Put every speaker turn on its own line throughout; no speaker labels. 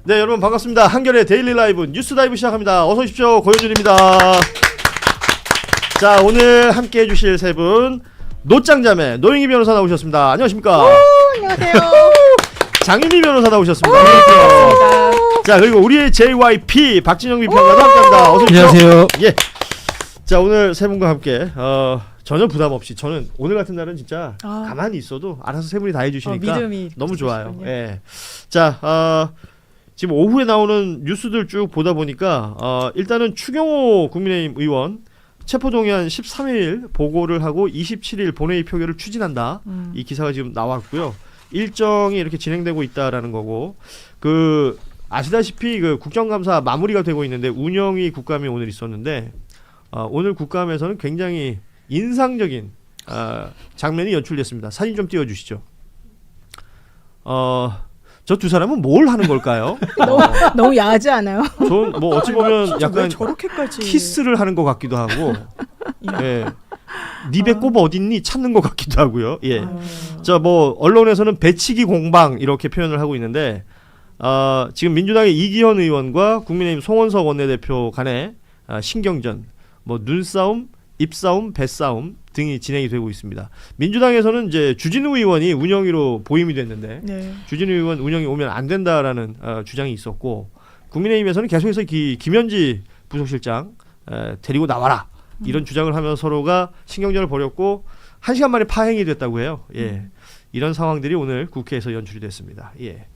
네, 여러분 반갑습니다. 한겨레 데일리 라이브 뉴스 다이브 시작합니다. 어서 오십시오. 고현준입니다. 자, 오늘 함께 해주실 세 분 노짱자매 노영희 변호사 나오셨습니다. 안녕하십니까?
안녕하세요.
장윤희 변호사 나오셨습니다. 안녕하세요. 자, 그리고 우리의 JYP 박진영 비평가도 함께합니다. 어서 오십시오.
안녕하세요.
예. 자, 오늘 세 분과 함께 전혀 부담 없이 저는 오늘 같은 날은 진짜 가만히 있어도 알아서 세 분이 다 해주시니까
믿음이
너무 좋아요.
있으시군요.
예. 자, 지금 오후에 나오는 뉴스들 쭉 보다 보니까 일단은 추경호 국민의힘 의원 체포동의안 13일 보고를 하고 27일 본회의 표결을 추진한다. 이 기사가 지금 나왔고요. 일정이 이렇게 진행되고 있다라는 거고, 그 아시다시피 그 국정감사 마무리가 되고 있는데 운영위 국감이 오늘 있었는데 오늘 국감에서는 굉장히 인상적인 장면이 연출됐습니다. 사진 좀 띄워주시죠. 저 두 사람은 뭘 하는 걸까요?
너무 야하지 않아요?
전 뭐 어찌 보면 약간
저렇게까지
키스를 하는 것 같기도 하고, 예, 네 배꼽 어딨니 찾는 것 같기도 하고요. 예, 자, 뭐 언론에서는 배치기 공방 이렇게 표현을 하고 있는데, 지금 민주당의 이기현 의원과 국민의힘 송원석 원내대표 간의 신경전, 뭐 눈싸움, 입싸움, 배싸움 등이 진행이 되고 있습니다. 민주당에서는 이제 주진우 의원이 운영위로 보임이 됐는데 주진우 의원 운영이 오면 안 된다라는 주장이 있었고, 국민의힘에서는 계속해서 김현지 부속실장 데리고 나와라 이런 주장을 하면서 서로가 신경전을 벌였고 1시간 만에 파행이 됐다고 해요. 예, 이런 상황들이 오늘 국회에서 연출이 됐습니다. 예.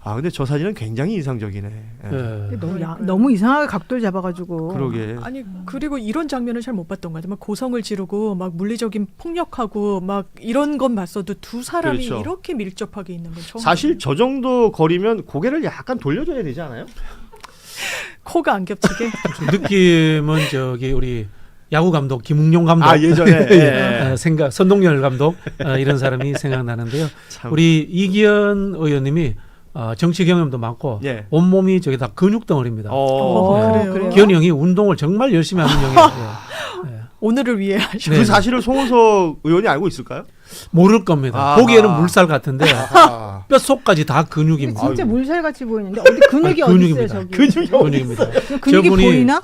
근데 저 사진은 굉장히 인상적이네. 예.
너무 이상하게 각도를 잡아가지고.
그러게.
아니, 그리고 이런 장면을 잘 못 봤던 것 같아요. 막 고성을 지르고 막 물리적인 폭력하고 막 이런 건 봤어도 두 사람이
그렇죠.
이렇게 밀접하게 있는 건 처음.
사실 저 정도 거리면 고개를 약간 돌려줘야 되지 않아요?
코가 안 겹치게.
느낌은 저기 우리 야구 감독 김웅용 감독
예전에 예.
생각 선동열 감독 이런 사람이 생각나는데요.
참.
우리 이기현 의원님이 정치 경험도 많고
예.
온몸이 저기 다 근육 덩어리입니다.
그래요?
기현이 형이 운동을 정말 열심히 하는 형이에요.
오늘을 위해 하시고.
그 사실을 송원석 의원이 알고 있을까요?
모를 겁니다.
아하.
보기에는 물살 같은데
아,
뼈속까지 다 근육입니다.
진짜 물살같이 보이는데 어디 근육이 어디 있어요
근육입니다.
저기?
근육입니다.
근육이
저분이
보이나?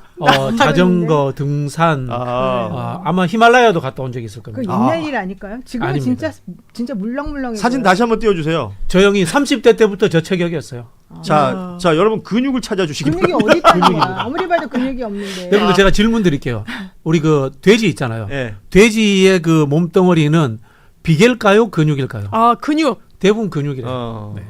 자전거, 등산, 아마 히말라야도 갔다 온 적이 있을
그
겁니다.
옛날 일 아닐까요? 지금은
아닙니다.
진짜 물렁물렁해.
사진
보여요.
다시 한번 띄워주세요.
저 형이 30대 때부터 저 체격이었어요.
자, 여러분 근육을 찾아주시기
근육이
바랍니다.
어디 있다는 거야? 아무리 봐도 근육이 없는데.
여러분들 제가 질문 드릴게요. 우리 그 돼지 있잖아요.
예.
돼지의 그 몸덩어리는 비계일까요? 근육일까요?
근육.
대부분 근육이래요. 네.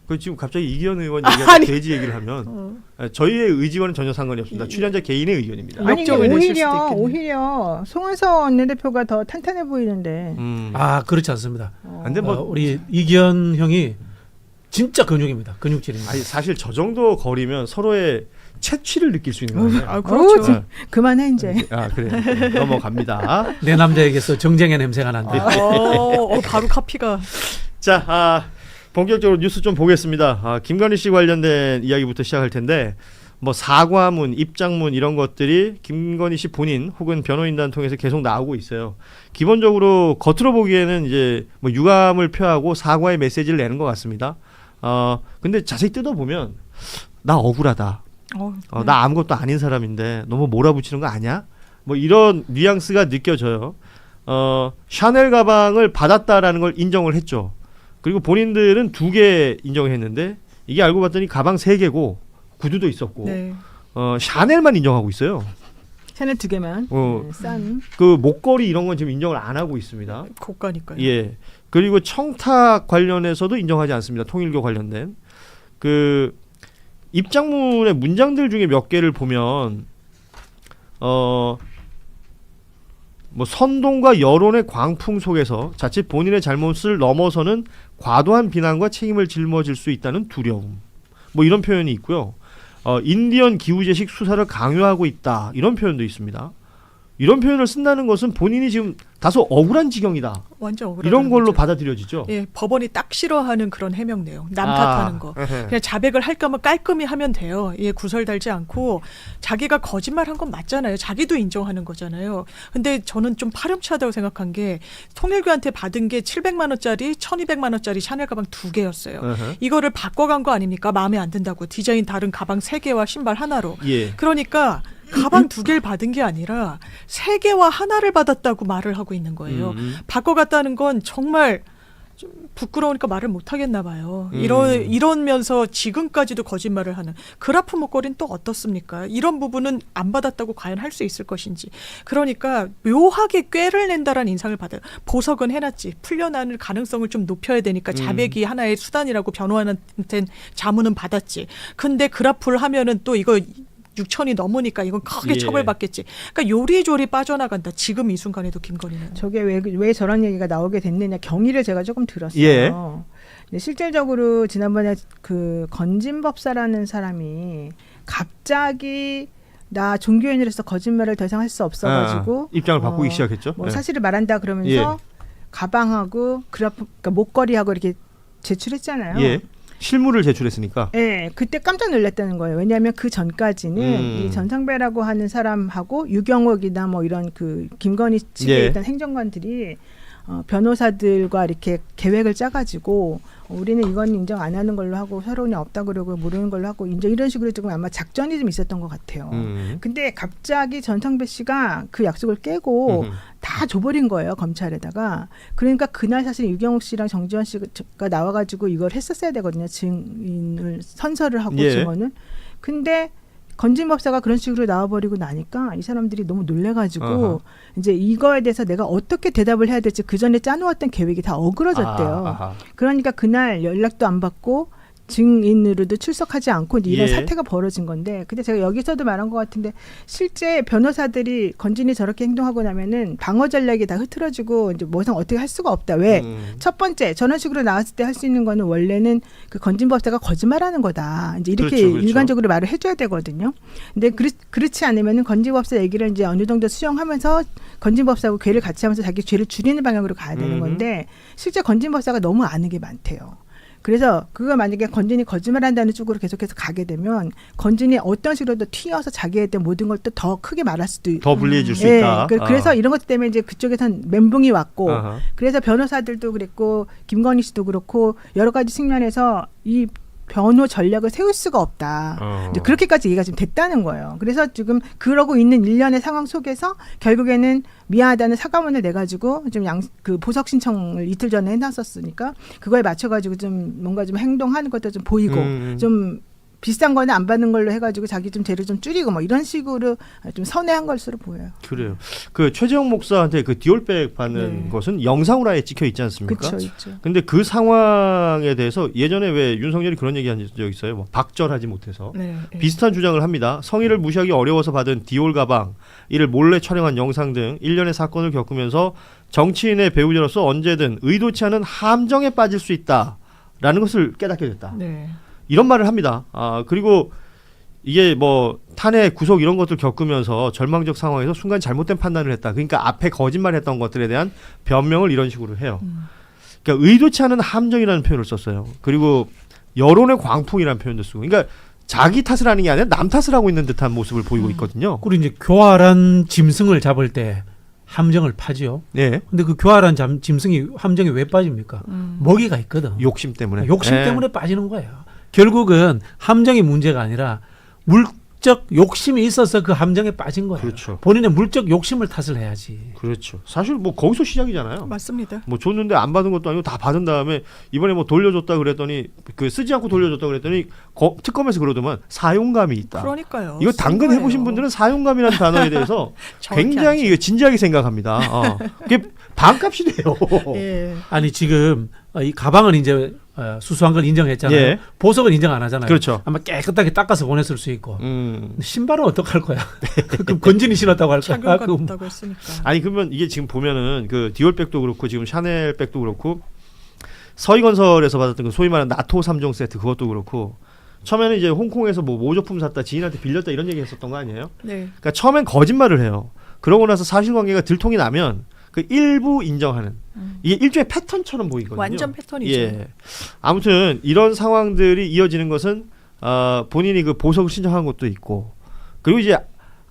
그 지금 갑자기 이기현 의원 얘기하는 돼지 얘기를 하면 저희의 의지와는 전혀 상관이 없습니다. 출연자 개인의 의견입니다.
아니 이게
역적을 내실 수도 있겠네.
오히려 송원석 원내대표가 더 탄탄해 보이는데.
그렇지 않습니다.
근데 뭐
우리 이기현 형이 진짜 근육입니다. 근육질입니다.
아니, 사실 저 정도 거리면 서로의 채취를 느낄 수 있는 거예요.
그렇죠.
네.
그만해 이제.
그래. 넘어갑니다.
내 남자에게서 정쟁의 냄새가 난다.
바로 카피가.
자, 본격적으로 뉴스 좀 보겠습니다. 김건희 씨 관련된 이야기부터 시작할 텐데, 뭐 사과문, 입장문 이런 것들이 김건희 씨 본인 혹은 변호인단 통해서 계속 나오고 있어요. 기본적으로 겉으로 보기에는 이제 뭐 유감을 표하고 사과의 메시지를 내는 것 같습니다. 근데 자세히 뜯어보면 나 억울하다. 나 아무것도 아닌 사람인데 너무 몰아붙이는 거 아니야? 뭐 이런 뉘앙스가 느껴져요. 샤넬 가방을 받았다라는 걸 인정을 했죠. 그리고 본인들은 2개 인정을 했는데 이게 알고 봤더니 가방 3개고 구두도 있었고 샤넬만 인정하고 있어요.
샤넬 2개만. 싼.
그 목걸이 이런 건 지금 인정을 안 하고 있습니다.
고가니까요.
예. 그리고 청탁 관련해서도 인정하지 않습니다. 통일교 관련된 그 입장문의 문장들 중에 몇 개를 보면 뭐 선동과 여론의 광풍 속에서 자칫 본인의 잘못을 넘어서는 과도한 비난과 책임을 짊어질 수 있다는 두려움, 뭐 이런 표현이 있고요. 인디언 기후제식 수사를 강요하고 있다 이런 표현도 있습니다. 이런 표현을 쓴다는 것은 본인이 지금 다소 억울한 지경이다.
완전 억울하다는
이런 걸로
거죠.
받아들여지죠.
예, 법원이 딱 싫어하는 그런 해명 내용, 남 탓하는 거.
에헤.
그냥 자백을 할 거면 깔끔히 하면 돼요. 예, 구설 달지 않고 자기가 거짓말한 건 맞잖아요. 자기도 인정하는 거잖아요. 근데 저는 좀 파렴치하다고 생각한 게 통일교한테 받은 게 700만 원짜리, 1,200만 원짜리 샤넬 가방 2개였어요.
에헤.
이거를 바꿔간 거 아닙니까? 마음에 안 든다고. 디자인 다른 가방 3개와 신발 하나로.
예.
그러니까 가방 2개를 받은 게 아니라 3개와 하나를 받았다고 말을 하고 있는 거예요. 바꿔갔다는 건 정말 좀 부끄러우니까 말을 못 하겠나 봐요. 이러면서 지금까지도 거짓말을 하는 그라프 목걸이는 또 어떻습니까? 이런 부분은 안 받았다고 과연 할 수 있을 것인지. 그러니까 묘하게 꾀를 낸다라는 인상을 받아요. 보석은 해놨지. 풀려나는 가능성을 좀 높여야 되니까 자백이 하나의 수단이라고 변호인한테는 자문은 받았지. 근데 그라프를 하면은 또 이거 6천이 넘으니까 이건 크게
예.
처벌받겠지. 그러니까 요리조리 빠져나간다. 지금 이 순간에도 김건희는.
저게 왜 저런 얘기가 나오게 됐느냐 경위를 제가 조금 들었어요.
예.
근데 실질적으로 지난번에 그 건진법사라는 사람이 갑자기 나 종교인으로서 거짓말을 더 이상 할 수 없어가지고
입장을 바꾸기 시작했죠.
뭐
네.
사실을 말한다 그러면서
예.
가방하고 그러니까 목걸이하고 이렇게 제출했잖아요.
예. 실물을 제출했으니까.
네, 그때 깜짝 놀랐다는 거예요. 왜냐하면 그 전까지는 이 전상배라고 하는 사람하고 유경옥이나 뭐 이런 그 김건희 측에
예.
있던 행정관들이 변호사들과 이렇게 계획을 짜가지고 우리는 이건 인정 안 하는 걸로 하고 서로는 없다 그러고 모르는 걸로 하고 인정 이런 식으로 조금 아마 작전이 좀 있었던 것 같아요. 근데 갑자기 전상배 씨가 그 약속을 깨고 다 줘버린 거예요 검찰에다가. 그러니까 그날 사실 유경욱 씨랑 정지원 씨가 나와가지고 이걸 했었어야 되거든요. 증인을 선서를 하고
예.
증언을. 근데 건진법사가 그런 식으로 나와버리고 나니까 이 사람들이 너무 놀래가지고
아하.
이제 이거에 대해서 내가 어떻게 대답을 해야 될지 그 전에 짜놓았던 계획이 다 어그러졌대요.
아하.
그러니까 그날 연락도 안 받고 증인으로도 출석하지 않고 이제 이런
예.
사태가 벌어진 건데, 근데 제가 여기서도 말한 것 같은데 실제 변호사들이 건진이 저렇게 행동하고 나면은 방어 전략이 다 흐트러지고 이제 뭐상 어떻게 할 수가 없다. 왜? 첫 번째 저런 식으로 나왔을 때 할 수 있는 거는 원래는 그 건진법사가 거짓말하는 거다. 이제 이렇게
그렇죠, 그렇죠.
일관적으로 말을 해줘야 되거든요. 근데 그렇지 않으면은 건진법사 얘기를 이제 어느 정도 수용하면서 건진법사하고 괴를 같이 하면서 자기 죄를 줄이는 방향으로 가야 되는 건데 실제 건진법사가 너무 아는 게 많대요. 그래서 그거 만약에 건진이 거짓말한다는 쪽으로 계속해서 가게 되면 건진이 어떤 식으로도 튀어서 자기에 대한 모든 걸 또 더 크게 말할 수도
더 불리해질 수
예,
있다.
그래서 이런 것 때문에 이제 그쪽에선 멘붕이 왔고
아하.
그래서 변호사들도 그랬고 김건희 씨도 그렇고 여러 가지 측면에서 이 변호 전략을 세울 수가 없다. 이제 그렇게까지 얘기가 지금 됐다는 거예요. 그래서 지금 그러고 있는 일련의 상황 속에서 결국에는 미안하다는 사과문을 내가지고 좀 그 보석 신청을 이틀 전에 해놨었으니까 그거에 맞춰가지고 좀 뭔가 좀 행동하는 것도 좀 보이고 좀 비싼 거는 안 받는 걸로 해가지고 자기 좀 죄를 좀 줄이고 뭐 이런 식으로 좀 선회한 것으로 보여요.
그래요. 그 최재형 목사한테 그 디올백 받는
네.
것은 영상으로 아예 찍혀 있지 않습니까?
그렇죠, 있죠.
근데 그 상황에 대해서 예전에 왜 윤석열이 그런 얘기한 적 있어요. 뭐 박절하지 못해서
네, 네.
비슷한 주장을 합니다. 성의를 무시하기 어려워서 받은 디올 가방, 이를 몰래 촬영한 영상 등 일련의 사건을 겪으면서 정치인의 배우자로서 언제든 의도치 않은 함정에 빠질 수 있다라는 것을 깨닫게 됐다.
네.
이런 말을 합니다. 그리고 이게 뭐 탄핵 구속 이런 것들 겪으면서 절망적 상황에서 순간 잘못된 판단을 했다. 그러니까 앞에 거짓말했던 것들에 대한 변명을 이런 식으로 해요. 그러니까 의도치 않은 함정이라는 표현을 썼어요. 그리고 여론의 광풍이라는 표현도 쓰고. 그러니까 자기 탓을 하는 게 아니라 남 탓을 하고 있는 듯한 모습을 보이고 있거든요.
그리고 이제 교활한 짐승을 잡을 때 함정을 파지요.
네.
근데 그 교활한 짐승이 함정에 왜 빠집니까? 먹이가 있거든.
욕심 때문에.
욕심
네.
때문에 빠지는 거예요. 결국은 함정이 문제가 아니라 물적 욕심이 있어서 그 함정에 빠진 거예요.
그렇죠.
본인의 물적 욕심을 탓을 해야지.
그렇죠. 사실 뭐 거기서 시작이잖아요.
맞습니다.
뭐 줬는데 안 받은 것도 아니고 다 받은 다음에 이번에 뭐 돌려줬다 그랬더니 그 쓰지 않고 돌려줬다 그랬더니 특검에서 그러더만 사용감이 있다.
그러니까요.
이거 당근
쓴
해보신
거예요.
분들은 사용감이라는 단어에 대해서
정확히
굉장히
알죠.
이거 진지하게 생각합니다. 그게 반값이 돼요.
예.
아니 지금 이 가방은 이제 수수한 걸 인정했잖아요.
예.
보석은 인정 안 하잖아요.
그렇죠.
아마 깨끗하게 닦아서 보냈을 수 있고. 신발은 어떡할 거야? 그럼 건진이 신었다고 할 거야?
착용감
그럼
있다고 했으니까.
아니 그러면 이게 지금 보면은 그 디올백도 그렇고 지금 샤넬백도 그렇고 서희건설에서 받았던 그 소위 말하는 나토 3종 세트 그것도 그렇고 처음에는 이제 홍콩에서 뭐 모조품 샀다 지인한테 빌렸다 이런 얘기 했었던 거 아니에요?
네.
그러니까 처음엔 거짓말을 해요. 그러고 나서 사실관계가 들통이 나면 그 일부 인정하는 이게 일종의 패턴처럼 보이거든요.
완전 패턴이죠.
예. 아무튼 이런 상황들이 이어지는 것은 본인이 그 보석을 신청한 것도 있고 그리고 이제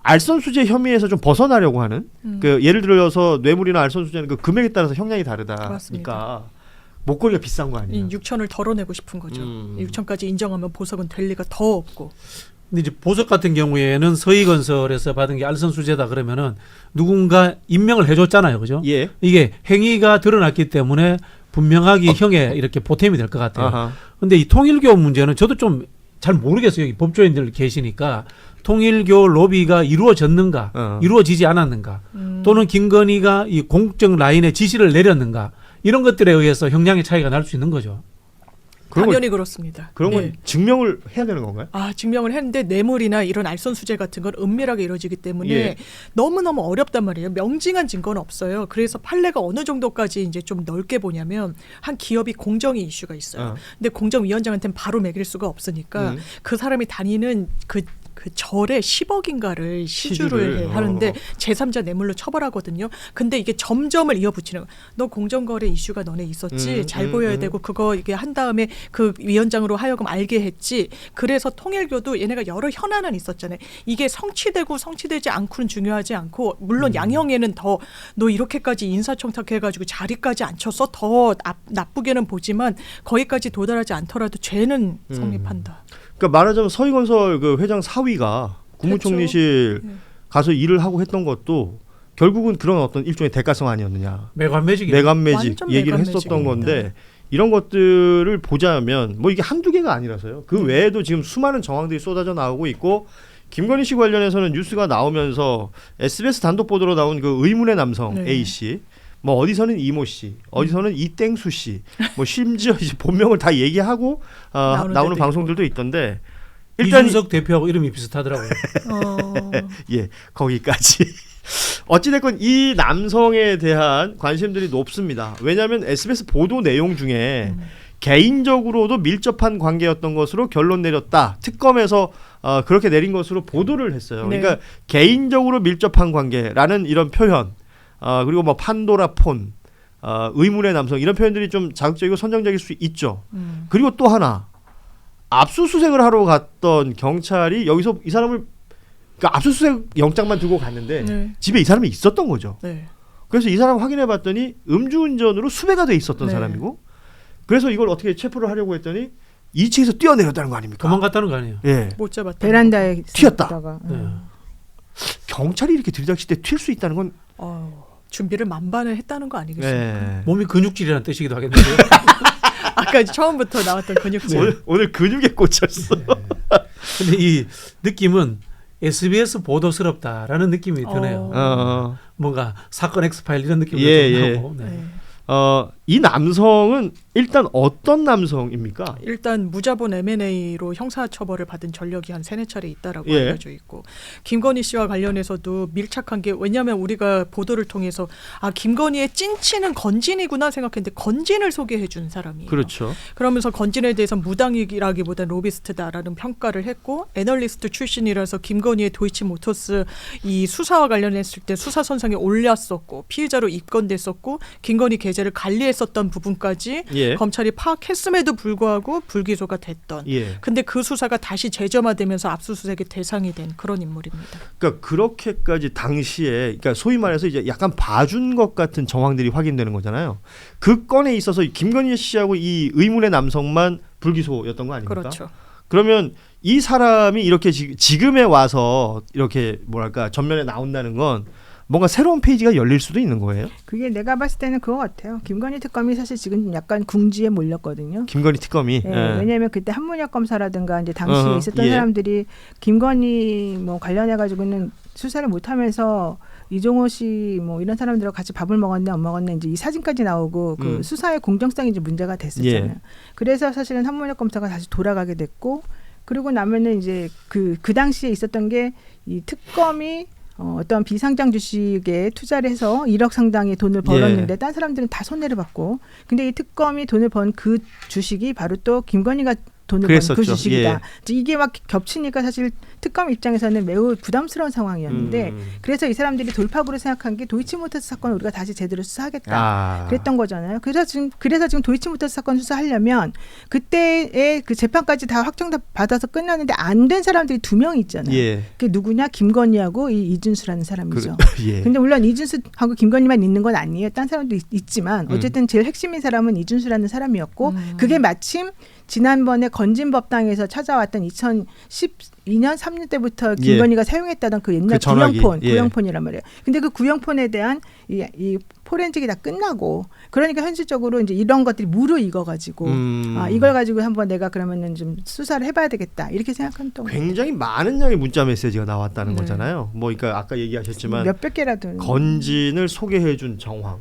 알선수재 혐의에서 좀 벗어나려고 하는 그 예를 들어서 뇌물이나 알선수재는 그 금액에 따라서 형량이 다르다니까
맞습니다.
목걸이가 비싼 거 아니에요?
6천을 덜어내고 싶은 거죠. 6천까지 인정하면 보석은 될 리가 더 없고.
근데 이제 보석 같은 경우에는 서희건설에서 받은 게 알선수재다 그러면은 누군가 임명을 해줬잖아요, 그죠?
예.
이게 행위가 드러났기 때문에 분명하게 형에 이렇게 보탬이 될 것 같아요.
아하.
근데 이 통일교 문제는 저도 좀 잘 모르겠어요. 여기 법조인들 계시니까 통일교 로비가 이루어졌는가, 이루어지지 않았는가, 또는 김건희가 이 공적 라인에 지시를 내렸는가 이런 것들에 의해서 형량의 차이가 날 수 있는 거죠.
당연히 그렇습니다.
그런 건
네.
증명을 해야 되는 건가요?
증명을 했는데 뇌물이나 이런 알선수재 같은 건 은밀하게 이루어지기 때문에
예.
너무너무 어렵단 말이에요. 명징한 증거는 없어요. 그래서 판례가 어느 정도까지 이제 좀 넓게 보냐면 한 기업이 공정위 이슈가 있어요. 근데 공정위원장한테는 바로 매길 수가 없으니까 그 사람이 다니는 그 절에 10억인가를 시주를 하는데 제3자 뇌물로 처벌하거든요. 근데 이게 점점을 이어붙이는 거야. 너 공정거래 이슈가 너네 있었지. 잘 보여야 되고 그거 이게 한 다음에 그 위원장으로 하여금 알게 했지. 그래서 통일교도 얘네가 여러 현안은 있었잖아요. 이게 성취되고 성취되지 않고는 중요하지 않고 물론 양형에는 더 너 이렇게까지 인사청탁해가지고 자리까지 앉혀서 더 나쁘게는 보지만 거기까지 도달하지 않더라도 죄는 성립한다.
그러니까 말하자면 서희건설 그 회장 사위가 국무총리실 가서 일을 하고 했던 것도 결국은 그런 어떤 일종의 대가성 아니었느냐.
매관매직
얘기를 했었던 건데 이런 것들을 보자면 뭐 이게 한두 개가 아니라서요. 그 외에도 지금 수많은 정황들이 쏟아져 나오고 있고 김건희 씨 관련해서는 뉴스가 나오면서 SBS 단독 보도로 나온 그 의문의 남성 A 씨, 뭐 어디서는 이모 씨, 어디서는 이땡수 씨, 뭐 심지어 이제 본명을 다 얘기하고 나오는 방송들도 있던데 일단
이준석 대표하고 이름이 비슷하더라고요.
예, 거기까지. 어찌됐건 이 남성에 대한 관심들이 높습니다. 왜냐하면 SBS 보도 내용 중에 개인적으로도 밀접한 관계였던 것으로 결론 내렸다. 특검에서 그렇게 내린 것으로 보도를 했어요. 그러니까 개인적으로 밀접한 관계라는 이런 표현, 그리고 뭐 판도라 폰, 의문의 남성 이런 표현들이 좀 자극적이고 선정적일 수 있죠. 그리고 또 하나 압수수색을 하러 갔던 경찰이 여기서 이 사람을 그러니까 압수수색 영장만 들고 갔는데 집에 이 사람이 있었던 거죠. 그래서 이 사람 확인해 봤더니 음주운전으로 수배가 돼 있었던 사람이고 그래서 이걸 어떻게 체포를 하려고 했더니 2층에서 뛰어내렸다는 거 아닙니까?
도망갔다는 거 아니에요?
예.
못 잡았다.
베란다에
튀었다. 경찰이 이렇게 들이닥칠 때 튈 수 있다는 건
준비를 만반을 했다는 거 아니겠습니까?
몸이 근육질이라는 뜻이기도 하겠는데요.
아까 처음부터 나왔던 근육질.
오늘 근육에 꽂혔어.
근데 이 느낌은 SBS 보도스럽다라는 느낌이 드네요. 뭔가 사건 엑스파일 이런 느낌이 좀 나고.
이 남성은 일단 어떤 남성입니까?
일단 무자본 M&A로 형사처벌을 받은 전력이 한 3-4차례 있다라고 알려져 있고 김건희 씨와 관련해서도 밀착한 게 왜냐하면 우리가 보도를 통해서 김건희의 찐친은 건진이구나 생각했는데 건진을 소개해 준 사람이에요.
그렇죠.
그러면서 건진에 대해서 무당이라기보다 로비스트다라는 평가를 했고 애널리스트 출신이라서 김건희의 도이치모터스 이 수사와 관련했을 때 수사선상에 올렸었고 피의자로 입건됐었고 김건희 계좌를 관리했었던 부분까지 검찰이 파악했음에도 불구하고 불기소가 됐던. 근데 그 수사가 다시 재점화되면서 압수수색의 대상이 된 그런 인물입니다.
그러니까 그렇게까지 당시에 그러니까 소위 말해서 이제 약간 봐준 것 같은 정황들이 확인되는 거잖아요. 그 건에 있어서 김건희 씨하고 이 의문의 남성만 불기소였던 거 아닙니까?
그렇죠.
그러면 이 사람이 이렇게 지금에 와서 이렇게 뭐랄까 전면에 나온다는 건 뭔가 새로운 페이지가 열릴 수도 있는 거예요?
그게 내가 봤을 때는 그거 같아요. 김건희 특검이 사실 지금 약간 궁지에 몰렸거든요.
김건희 특검이.
왜냐하면 그때 한문혁 검사라든가 이제 당시에 있었던 사람들이 김건희 뭐 관련해 가지고는 수사를 못하면서 이종호 씨 뭐 이런 사람들하고 같이 밥을 먹었네 안 먹었네 이제 이 사진까지 나오고 그 수사의 공정성이 이제 문제가 됐었잖아요. 그래서 사실은 한문혁 검사가 다시 돌아가게 됐고 그리고 나면은 이제 그 당시에 있었던 게 이 특검이 어떤 비상장 주식에 투자를 해서 1억 상당의 돈을 벌었는데 딴 사람들은 다 손해를 봤고 근데 이 특검이 돈을 번 그 주식이 바로 또 김건희가 돈을 버는 그
그랬었죠.
주식이다.
예.
이게 막 겹치니까 사실 특검 입장에서는 매우 부담스러운 상황이었는데 그래서 이 사람들이 돌파구로 생각한 게 도이치모터스 사건을 우리가 다시 제대로 수사하겠다. 그랬던 거잖아요. 그래서 지금 도이치모터스 사건 수사하려면 그때의 그 재판까지 다 확정 받아서 끝났는데 안 된 사람들이 2명 있잖아요.
예.
그게 누구냐? 김건희하고 이 이준수라는 사람이죠.
예.
근데 물론 이준수하고 김건희만 있는 건 아니에요. 딴 사람도 있지만 어쨌든 제일 핵심인 사람은 이준수라는 사람이었고 그게 마침 지난번에 건진법당에서 찾아왔던 2012년 3년 때부터 김건희가 사용했다던 그 옛날
그 전화기.
구형폰이란 말이에요. 근데 그 구형폰에 대한 이 포렌식이 다 끝나고 그러니까 현실적으로 이제 이런 것들이 무르익어가지고 이걸 가지고 한번 내가 그러면은 좀 수사를 해봐야 되겠다 이렇게 생각했던 거예요.
굉장히 많은 양의 문자 메시지가 나왔다는 거잖아요. 뭐 그러니까 아까 얘기하셨지만
몇백 개라도
건진을 소개해준 정황.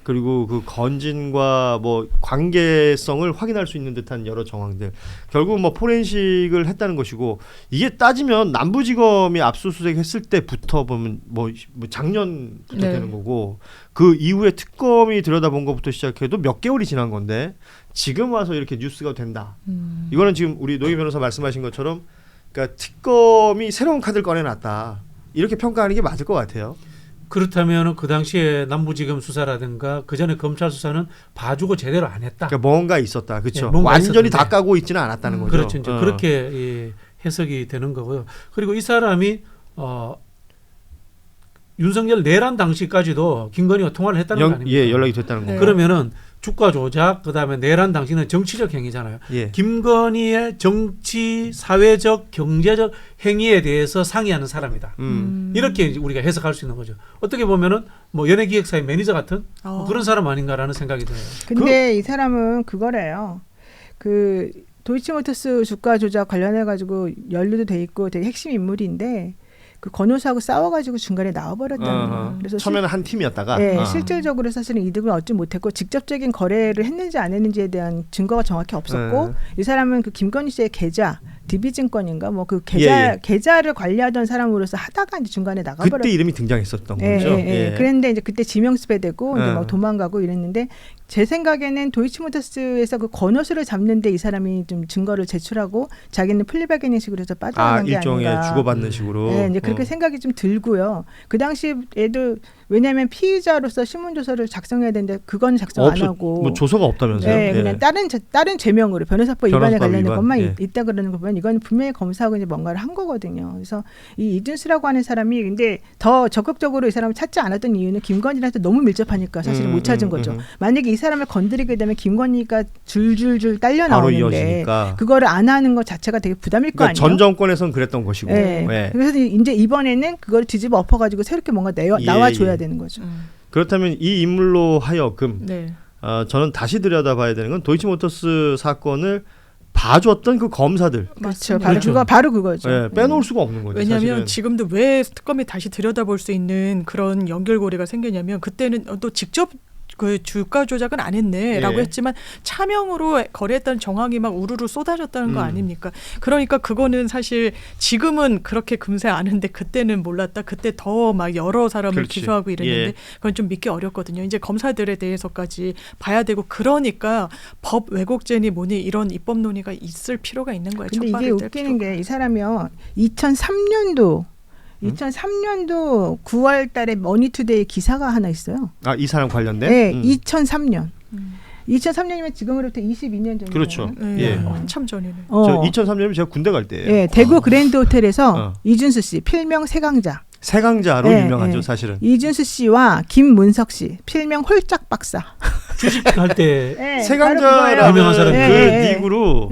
그리고 그 건진과 뭐 관계성을 확인할 수 있는 듯한 여러 정황들 결국 뭐 포렌식을 했다는 것이고 이게 따지면 남부지검이 압수수색했을 때부터 보면 뭐 작년부터 되는 거고 그 이후에 특검이 들여다본 것부터 시작해도 몇 개월이 지난 건데 지금 와서 이렇게 뉴스가 된다. 이거는 지금 우리 노희 변호사 말씀하신 것처럼 그러니까 특검이 새로운 카드를 꺼내놨다. 이렇게 평가하는 게 맞을 것 같아요.
그렇다면 그 당시에 남부지검 수사라든가 그 전에 검찰 수사는 봐주고 제대로 안 했다.
그러니까 뭔가 있었다, 그렇죠.
뭔가
완전히
있었는데.
다 까고 있지는 않았다는 거죠.
그렇죠. 이제 그렇게 예, 해석이 되는 거고요. 그리고 이 사람이 윤석열 내란 당시까지도 김건희와 통화를 했다는 거 아닙니까?
예, 연락이 됐다는 거예요.
그러면은 주가 조작 그다음에 내란 당시는 정치적 행위잖아요.
예.
김건희의 정치, 사회적, 경제적 행위에 대해서 상의하는 사람이다. 이렇게 이제 우리가 해석할 수 있는 거죠. 어떻게 보면은 뭐 연예기획사의 매니저 같은 뭐 그런 사람 아닌가라는 생각이 드네요.
근데 이 사람은 그거래요. 그 도이치모터스 주가 조작 관련해 가지고 연루도 돼 있고 되게 핵심 인물인데 그 건호사하고 싸워가지고 중간에 나와버렸다는 거예요. 그래서
처음에는 한 팀이었다가
실질적으로 사실은 이득을 얻지 못했고 직접적인 거래를 했는지 안 했는지에 대한 증거가 정확히 없었고 이 사람은 그 김건희 씨의 계좌 DB증권인가 뭐 그 계좌를 관리하던 사람으로서 하다가 이제 중간에 나가버렸.
그때 이름이 등장했었던 거죠.
그랬는데 이제 그때 지명수배되고 이제 막 도망가고 이랬는데 제 생각에는 도이치모터스에서 그 건호수를 잡는데 이 사람이 좀 증거를 제출하고 자기는 플리바게닝식으로 해서 빠져나간 게
일종의
아닌가.
주고받는 식으로.
네, 이제 그렇게 생각이 좀 들고요. 그 당시에도 왜냐하면 피의자로서 신문조서를 작성해야 되는데 그건 작성 안 하고.
뭐 조서가 없다면서요?
네, 그냥 다른 죄명으로 변호사법 위반에 관련된
위반.
것만 있다 그러는 거 보면 이건 분명히 검사하고 이제 뭔가를 한 거거든요. 그래서 이 이준수라고 하는 사람이 근데 더 적극적으로 이 사람을 찾지 않았던 이유는 김건희한테 너무 밀접하니까 사실은 못 찾은 거죠. 만약에 이 사람을 건드리게 되면 김건희가 줄줄줄 딸려 나오는데 그거를 안 하는 것 자체가 되게 부담일 거 아니에요.
전 정권에서는 그랬던 것이고.
그래서 이제 이번에는 그걸 뒤집어 엎어가지고 새롭게 뭔가 나와줘야 되는 거죠.
그렇다면 이 인물로 하여금 저는 다시 들여다봐야 되는 건 도이치모터스 사건을 봐줬던 그 검사들.
그렇죠. 바로 그거죠.
빼놓을 수가 없는 거죠.
왜냐하면
사실은.
지금도 왜 특검이 다시 들여다볼 수 있는 그런 연결고리가 생겼냐면 그때는 또 직접 그 주가 조작은 안 했네라고 했지만 차명으로 거래했다는 정황이 막 우르르 쏟아졌다는 거 아닙니까? 그러니까 그거는 사실 지금은 그렇게 금세 아는데 그때는 몰랐다. 그때 더 막 여러 사람을 기소하고 이랬는데 그건 좀 믿기 어렵거든요. 이제 검사들에 대해서까지 봐야 되고 그러니까 법 왜곡죄니 뭐니 이런 입법 논의가 있을 필요가 있는 거예요.
근데 이게 웃기는 게 이 사람이요. 2003년도 9월 달에 머니투데이 기사가 하나 있어요.
이 사람 관련된?
네, 2003년. 2003년이면 지금으로부터 22년 전이에요.
그렇죠.
한참 전이네.
저 2003년이면 제가 군대 갈 때예요.
네, 대구 그랜드 호텔에서 이준수 씨, 필명 세강자.
세강자로 유명하죠, 사실은.
이준수 씨와 김문석 씨, 필명 홀짝 박사.
주식할 때
세강자라는
유명한 사람.
그 닉으로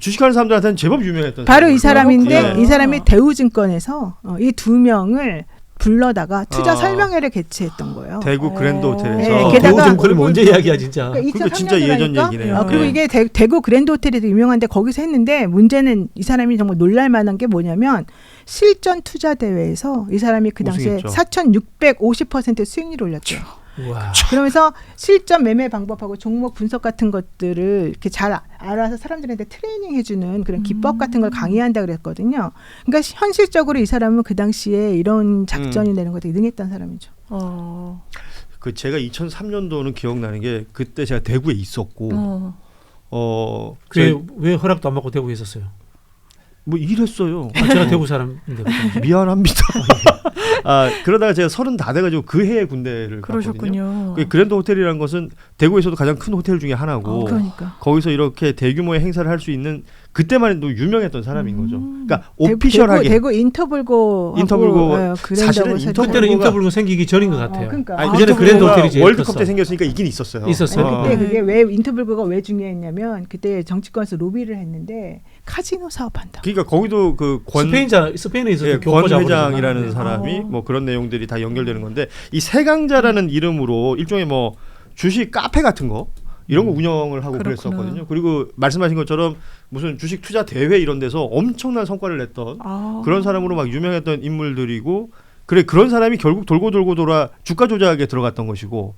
주식하는 사람들한테는 제법 유명했던
바로 이 사람인데 이 사람이 대우증권에서 이 2명을 불러다가 투자 설명회를 개최했던 거예요.
대구 그랜드 호텔에서.
게다가 대우증권이 언제 이야기야 진짜.
그러니까 진짜 예전 얘기네요.
그리고 이게 대구 그랜드 호텔에도 유명한데 거기서 했는데 문제는 이 사람이 정말 놀랄만한 게 뭐냐면 실전 투자 대회에서 이 사람이 그 당시에 4,650% 수익률을 올렸죠.
우와.
그러면서 실전 매매 방법하고 종목 분석 같은 것들을 이렇게 잘 알아서 사람들한테 트레이닝 해주는 그런 기법 같은 걸 강의한다 그랬거든요. 그러니까 현실적으로 이 사람은 그 당시에 이런 작전이 되는 것에 능했던 사람이죠.
그 제가 2003년도는 기억나는 게 그때 제가 대구에 있었고
왜 허락도 안 받고 대구에 있었어요?
뭐 일했어요.
제가 대구 사람인데.
미안합니다. 그러다가 제가 30 다 돼가지고 그 해에 군대를 갔거든요.
그러셨군요.
그 그랜드 호텔이라는 것은 대구에서도 가장 큰 호텔 중에 하나고
그러니까.
거기서 이렇게 대규모의 행사를 할 수 있는 그때만 해도 유명했던 사람인 거죠. 그러니까 오피셜하게
대구 인터블고
사실은
그때는 인터블고 생기기 전인 것 같아요.
그러니까.
아니,
그전에 그랜드
인터블고가
호텔이 제일
월드컵
컸어.
때 생겼으니까 있긴 있었어요.
있었어요.
그때 그게 왜 인터블고가 왜 중요했냐면 그때 정치권에서 로비를 했는데 카지노 사업한다.
그러니까 거기도 그
스페인에 있었던
권 회장이라는 사람이 뭐 그런 내용들이 다 연결되는 건데 이 세강자라는 이름으로 일종의 뭐 주식 카페 같은 거 이런 거 운영을 하고
그렇구나.
그랬었거든요. 그리고 말씀하신 것처럼 무슨 주식 투자 대회 이런 데서 엄청난 성과를 냈던 그런 사람으로 막 유명했던 인물들이고 그런 사람이 결국 돌고 돌아 주가 조작에 들어갔던 것이고